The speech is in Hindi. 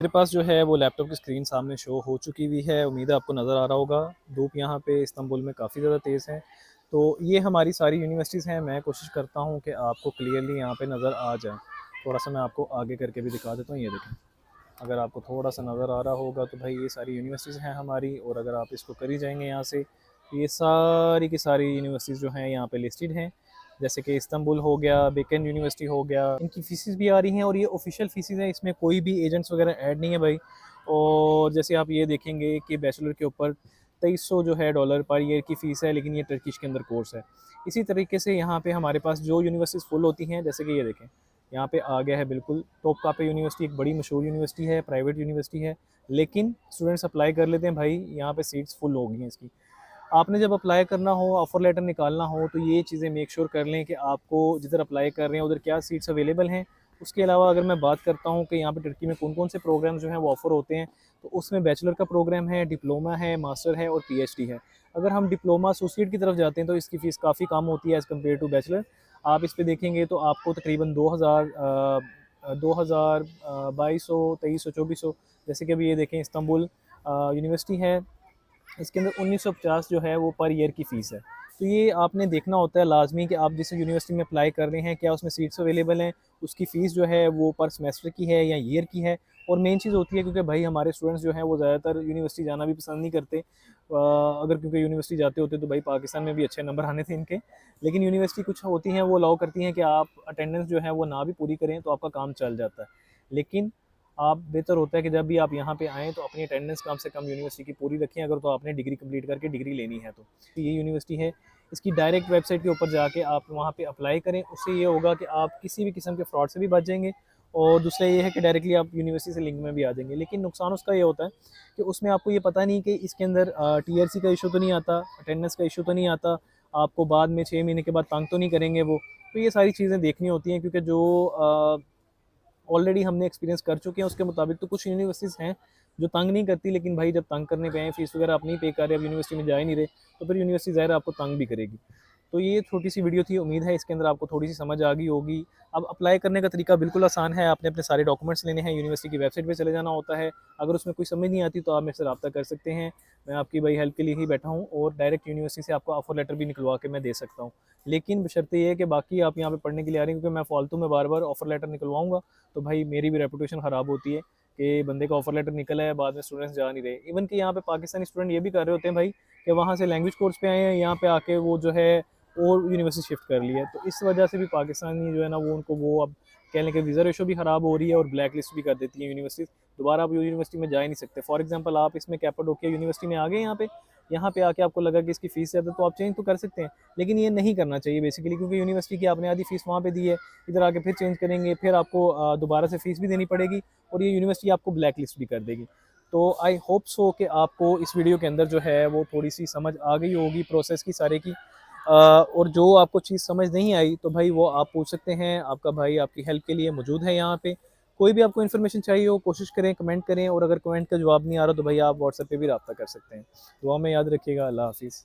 मेरे पास जो है वो लैपटॉप की स्क्रीन सामने शो हो चुकी हुई है। उम्मीद है आपको नज़र आ रहा होगा। धूप यहाँ पे इस्तांबुल में काफ़ी ज़्यादा तेज़ है। तो ये हमारी सारी यूनिवर्सिटीज़ हैं। मैं कोशिश करता हूँ कि आपको क्लियरली यहाँ पे नज़र आ जाए। थोड़ा-सा मैं आपको आगे करके भी दिखा देता हूँ, ये देखें। अगर आपको थोड़ा-सा नज़र आ रहा होगा तो भाई ये सारी यूनिवर्सिटीज़ हैं हमारी, और अगर आप इसको कर ही जाएँगे यहाँ से, तो ये सारी की सारी यूनिवर्सिटीज़ जो हैं यहाँ पे लिस्टेड हैं। जैसे कि इस्तांबुल हो गया, बीकन यूनिवर्सिटी हो गया, इनकी फ़ीसेस भी आ रही हैं और ये ऑफ़िशियल फ़ीसेस हैं, इसमें कोई भी एजेंट्स वगैरह ऐड नहीं है भाई। और जैसे आप ये देखेंगे कि बैचलर के ऊपर 2300 जो है डॉलर पर ईयर की फ़ीस है, लेकिन ये टर्किश के अंदर कोर्स है। इसी तरीके से यहाँ पे हमारे पास जो यूनिवर्सिटीज़ फुल होती हैं, जैसे कि ये देखें, यहाँ पे आ गया है बिल्कुल टॉपकापे यूनिवर्सिटी, एक बड़ी मशहूर यूनिवर्सिटी है, प्राइवेट यूनिवर्सिटी है, लेकिन स्टूडेंट्स अप्लाई कर लेते हैं भाई, यहाँ पे सीट्स फुल हो गई हैं इसकी। आपने जब अप्लाई करना हो, ऑफ़र लेटर निकालना हो, तो ये चीज़ें मेक श्योर कर लें कि आपको जिधर अप्लाई कर रहे हैं उधर क्या सीट्स अवेलेबल हैं। उसके अलावा अगर मैं बात करता हूँ कि यहाँ पे टर्की में कौन-कौन से प्रोग्राम जो हैं वो ऑफ़र होते हैं, तो उसमें बैचलर का प्रोग्राम है, डिप्लोमा है, मास्टर है और पीएचडी है। अगर हम डिप्लोमा एसोसिएट की तरफ जाते हैं तो इसकी फ़ीस काफ़ी कम होती है एज़ कम्पेयर टू बैचलर। आप इस पे देखेंगे तो आपको तकरीबन 2000 2200, 2300, 2400, जैसे कि अभी ये देखें इस्तांबुल यूनिवर्सिटी है, इसके अंदर 1950 जो है वो पर ईयर की फ़ीस है। तो ये आपने देखना होता है लाज़मी कि आप जिस यूनिवर्सिटी में अप्लाई कर रहे हैं, क्या उसमें सीट्स अवेलेबल हैं, उसकी फ़ीस जो है वो पर सेमेस्टर की है या ईयर की है। और मेन चीज़ होती है क्योंकि भाई हमारे स्टूडेंट्स जो हैं वो ज़्यादातर यूनिवर्सिटी जाना भी पसंद नहीं करते। अगर क्योंकि यूनिवर्सिटी जाते होते तो भाई पाकिस्तान में भी अच्छे नंबर आने थे इनके। लेकिन यूनिवर्सिटी कुछ होती हैं वो अलाउ करती हैं कि आप अटेंडेंस जो है वो ना भी पूरी करें तो आपका काम चल जाता है। लेकिन आप बेहतर होता है कि जब भी आप यहाँ पे आएँ तो अपनी अटेंडेंस कम से कम यूनिवर्सिटी की पूरी रखें, अगर तो आपने डिग्री कंप्लीट करके डिग्री लेनी है तो। ये यूनिवर्सिटी है, इसकी डायरेक्ट वेबसाइट के ऊपर जाके आप वहाँ पे अप्लाई करें, उससे ये होगा कि आप किसी भी किस्म के फ्रॉड से भी बच जाएँगे। और दूसरा ये है कि डायरेक्टली आप यूनिवर्सिटी से लिंक में भी आ जाएँगे। लेकिन नुकसान उसका ये होता है कि उसमें आपको ये पता नहीं कि इसके अंदर टीआरसी का इश्यू तो नहीं आता, अटेंडेंस का इश्यू तो नहीं आता, आपको बाद में 6 महीने के बाद तंग तो नहीं करेंगे वो। तो ये सारी चीज़ें देखनी होती हैं क्योंकि जो ऑलरेडी हमने एक्सपीरियंस कर चुके हैं उसके मुताबिक तो कुछ यूनिवर्सिटीज़ हैं जो तंग नहीं करती, लेकिन भाई जब तंग करने पे आए, फीस वगैरह आप नहीं पे कर रहे, अब यूनिवर्सिटी में जा ही नहीं रहे, तो फिर यूनिवर्सिटी ज़ाहिर है आपको तंग भी करेगी। तो ये छोटी-सी वीडियो थी, उम्मीद है इसके अंदर आपको थोड़ी-सी समझ आ गई होगी। अब अप्लाई करने का तरीका बिल्कुल आसान है, आपने अपने सारे डॉक्यूमेंट्स लेने हैं, यूनिवर्सिटी की वेबसाइट पे चले जाना होता है। अगर उसमें कोई समझ नहीं आती तो आप मेरे से राब्ता कर सकते हैं। मैं आपकी भाई हेल्प के लिए ही बैठा हूँ और डायरेक्ट यूनिवर्सिटी से आपको ऑफर लेटर भी निकलवा के मैं दे सकता हूँ। लेकिन बशर्ते ये है कि बाकी आप यहाँ पे पढ़ने के लिए आ रहे हैं, क्योंकि मैं फालतू में बार-बार ऑफर लेटर निकलवाऊँगा तो भाई मेरी भी रेपुटेशन ख़राब होती है कि बंदे का ऑफर लेटर निकला है, बाद में स्टूडेंट्स जा नहीं रहे। इवन कि यहाँ पे पाकिस्तानी स्टूडेंट ये भी कर रहे होते हैं भाई कि वहाँ से लैंग्वेज कोर्स पे आए हैं, यहाँ पे आके वो जो है और यूनिवर्सिटी शिफ्ट कर लिया है। तो इस वजह से भी पाकिस्तानी जो है ना वो उनको वो अब कह लें कि वीज़ा रेशो भी ख़राब हो रही है और ब्लैक लिस्ट भी कर देती है यूनिवर्सिटीज़। दोबारा आप यूनिवर्सिटी में जा ही नहीं सकते। फॉर एग्जांपल आप इसमें कैपाडोकिया यूनिवर्सिटी में आ गए यहाँ पे आके आपको लगा कि इसकी फ़ीस ज़्यादा, तो आप चेंज तो कर सकते हैं। लेकिन ये नहीं करना चाहिए बेसिकली, क्योंकि यूनिवर्सिटी की आपने आधी फ़ीस वहाँ पे दी है, इधर आके फिर चेंज करेंगे, फिर आपको दोबारा से फ़ीस भी देनी पड़ेगी और ये यूनिवर्सिटी आपको ब्लैक लिस्ट भी कर देगी। तो आई होप सो कि आपको इस वीडियो के अंदर जो है वो थोड़ी-सी समझ आ गई होगी प्रोसेस की सारे की। और जो आपको चीज़ समझ नहीं आई तो भाई वो आप पूछ सकते हैं, आपका भाई आपकी हेल्प के लिए मौजूद है यहाँ पे। कोई भी आपको इन्फॉर्मेशन चाहिए हो, कोशिश करें, कमेंट करें, और अगर कमेंट का जवाब नहीं आ रहा तो भाई आप व्हाट्सएप पे भी राब्ता कर सकते हैं। दुआ में याद रखिएगा। अल्लाह हाफ़िज़।